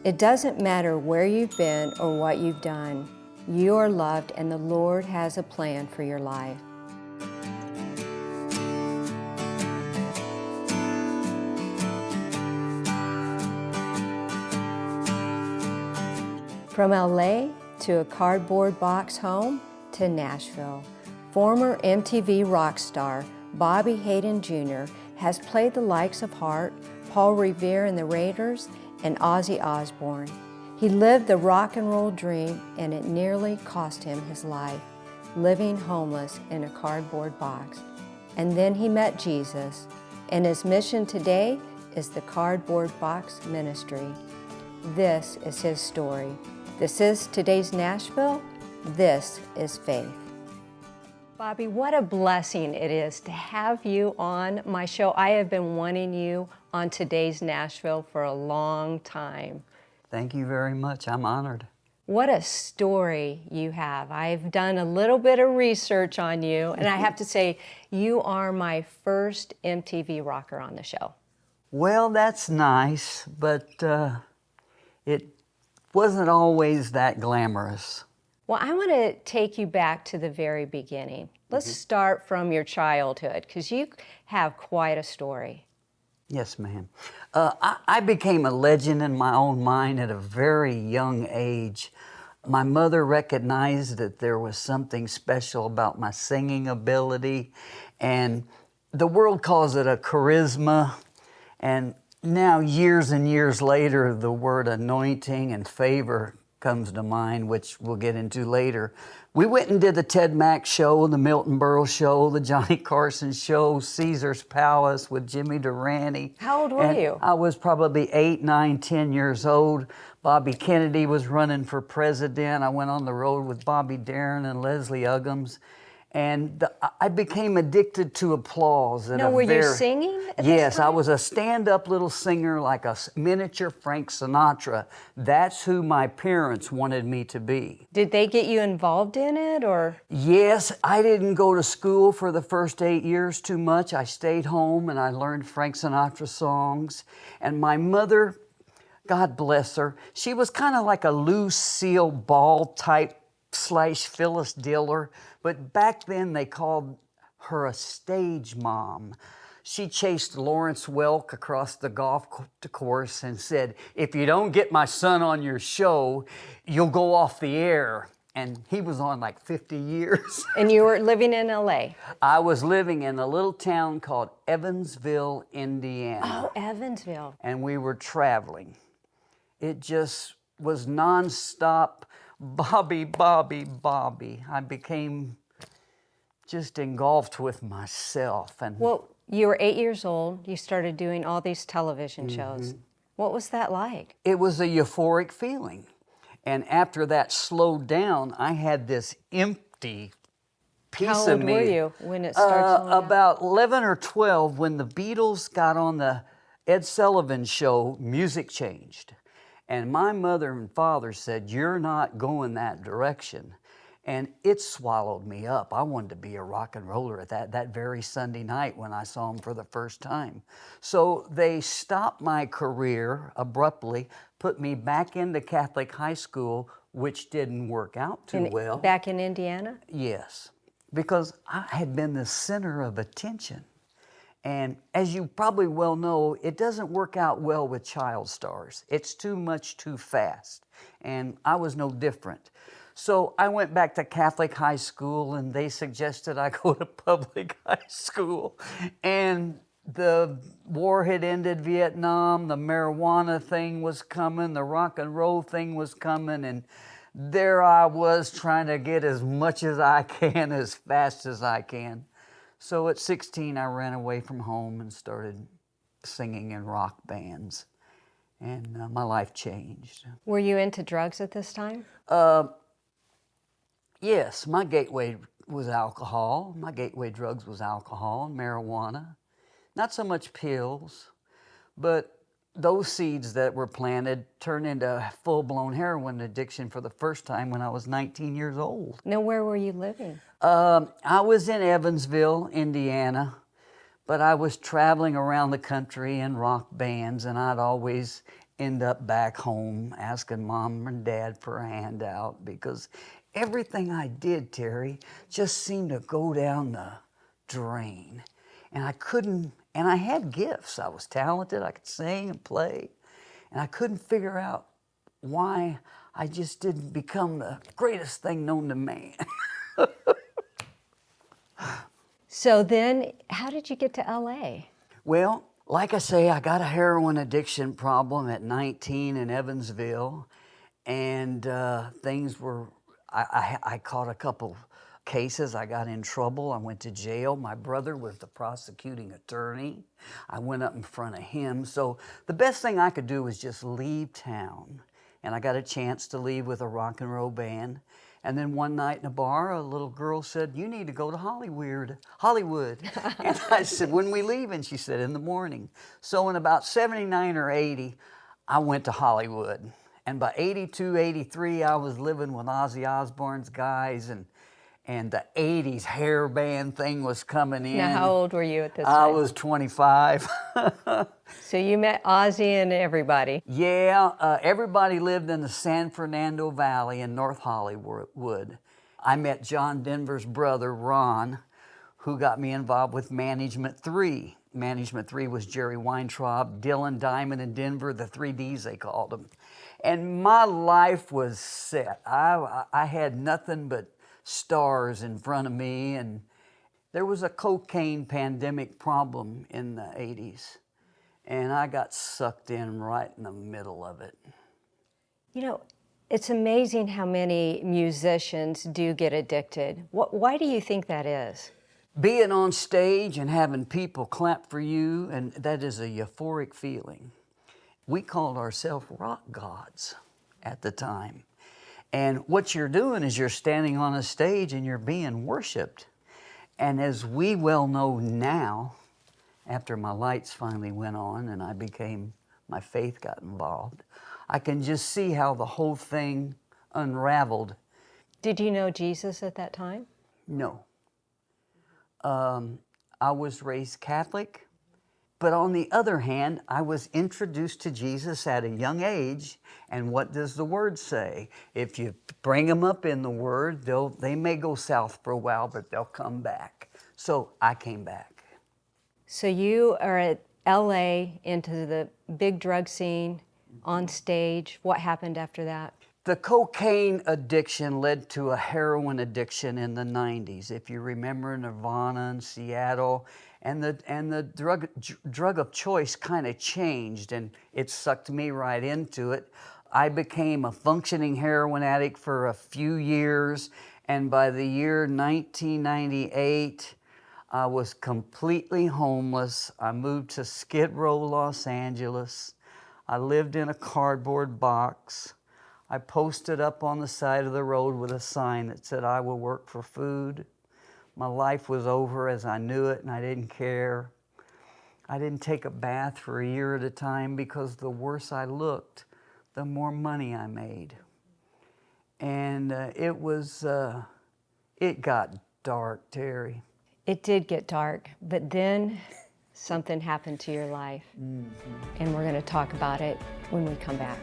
It doesn't matter where you've been or what you've done. You are loved and the Lord has a plan for your life. From LA to a cardboard box home to Nashville, former MTV rock star Bobby Hayden Jr. has played the likes of Hart, Paul Revere and the Raiders, and Ozzy Osbourne. He lived the rock and roll dream and it nearly cost him his life, living homeless in a cardboard box. And then he met Jesus, and his mission today is the Cardboard Box Ministry. This is his story. This is today's Nashville. This is faith. Bobby, what a blessing it is to have you on my show. I have been wanting you on today's Nashville for a long time. Thank you very much. I'm honored. What a story you have. I've done a little bit of research on you, and I have to say, you are my first MTV rocker on the show. Well, that's nice, but it wasn't always that glamorous. Well, I want to take you back to the very beginning. Let's start from your childhood, because you have quite a story. Yes, ma'am. I became a legend in my own mind at a very young age. My mother recognized that there was something special about my singing ability, and the world calls it a charisma. And now, years and years later, the word anointing and favor comes to mind, which we'll get into later. We went and did the Ted Mack show, the Milton Berle show, the Johnny Carson show, Caesar's Palace with Jimmy Durante. How old were you? I was probably 8, 9, 10 years old. Bobby Kennedy was running for president. I went on the road with Bobby Darin and Leslie Uggams. And I became addicted to applause. No, were you singing at this Yes, time? I was a stand-up little singer, like a miniature Frank Sinatra. That's who my parents wanted me to be. Did they get you involved in it, or? Yes, I didn't go to school for the first 8 years too much. I stayed home and I learned Frank Sinatra songs. And my mother, God bless her, she was kind of like a Lucille Ball type / Phyllis Diller, but back then they called her a stage mom. She chased Lawrence Welk across the golf course and said, "If you don't get my son on your show, you'll go off the air." And he was on like 50 years. And you were living in LA? I was living in a little town called Evansville, Indiana. Oh, Evansville. And we were traveling. It just was nonstop. Bobby, Bobby, Bobby. I became just engulfed with myself. And Well, you were 8 years old. You started doing all these television shows. What was that like? it was a euphoric feeling. And after that slowed down, I had this empty piece How of old me. were you when it started slowing down? About 11 or 12, when the Beatles got on the Ed Sullivan show, music changed. And my mother and father said, "You're not going that direction." And it swallowed me up. I wanted to be a rock and roller at that very Sunday night when I saw them for the first time. So they stopped my career abruptly, put me back into Catholic high school, which didn't work out too well. Back in Indiana? Yes, because I had been the center of attention. And as you probably well know, it doesn't work out well with child stars. It's too much too fast. And I was no different. So I went back to Catholic high school and they suggested I go to public high school. And the war had ended, Vietnam, the marijuana thing was coming, the rock and roll thing was coming, and there I was trying to get as much as I can as fast as I can. So at 16, I ran away from home and started singing in rock bands, and my life changed. Were you into drugs at this time? Yes, my gateway was alcohol. My gateway drugs was alcohol and marijuana. Not so much pills, but those seeds that were planted turned into full-blown heroin addiction for the first time when I was 19 years old. Now, where were you living? I was in Evansville, Indiana, but I was traveling around the country in rock bands, and I'd always end up back home asking Mom and Dad for a handout because everything I did, Terry, just seemed to go down the drain. And I couldn't, and I had gifts. I was talented, I could sing and play, and I couldn't figure out why I just didn't become the greatest thing known to man. So then, how did you get to LA? Well, like I say, I got a heroin addiction problem at 19 in Evansville, and things were, I caught a couple cases. I got in trouble. I went to jail. My brother was the prosecuting attorney. I went up in front of him. So the best thing I could do was just leave town. And I got a chance to leave with a rock and roll band. And then one night in a bar, a little girl said, "You need to go to Hollywood. And I said, "When we leave?" And she said, "In the morning." So in about 79 or 80, I went to Hollywood. And by 82, 83, I was living with Ozzy Osbourne's guys, and the 80s hair band thing was coming in. Now, how old were you at this I time? was 25. So you met Ozzy and everybody. Yeah, everybody lived in the San Fernando Valley in North Hollywood. I met John Denver's brother, Ron, who got me involved with Management 3. Management 3 was Jerry Weintraub, Dylan, Diamond, and Denver, the 3Ds they called them. And my life was set. I had nothing but stars in front of me, and there was a cocaine pandemic problem in the 80s, and I got sucked in right in the middle of it. You know, it's amazing how many musicians do get addicted. Why do you think that is? Being on stage and having people clap for you, and that is a euphoric feeling. We called ourselves rock gods at the time. And what you're doing is you're standing on a stage and you're being worshiped. And as we well know now, after my lights finally went on and my faith got involved, I can just see how the whole thing unraveled. Did you know Jesus at that time? No. I was raised Catholic, but on the other hand, I was introduced to Jesus at a young age, and what does the Word say? If you bring them up in the Word, they may go south for a while, but they'll come back. So I came back. So you are at LA, into the big drug scene, on stage. What happened after that? The cocaine addiction led to a heroin addiction in the 90s. If you remember Nirvana in Seattle, and the drug of choice kind of changed, and it sucked me right into it. I became a functioning heroin addict for a few years, and by the year 1998, I was completely homeless. I moved to Skid Row, Los Angeles. I lived in a cardboard box. I posted up on the side of the road with a sign that said, "I will work for food." My life was over as I knew it, and I didn't care. I didn't take a bath for a year at a time because the worse I looked, the more money I made. And it got dark, Terry. It did get dark, but then something happened to your life. And we're going to talk about it when we come back.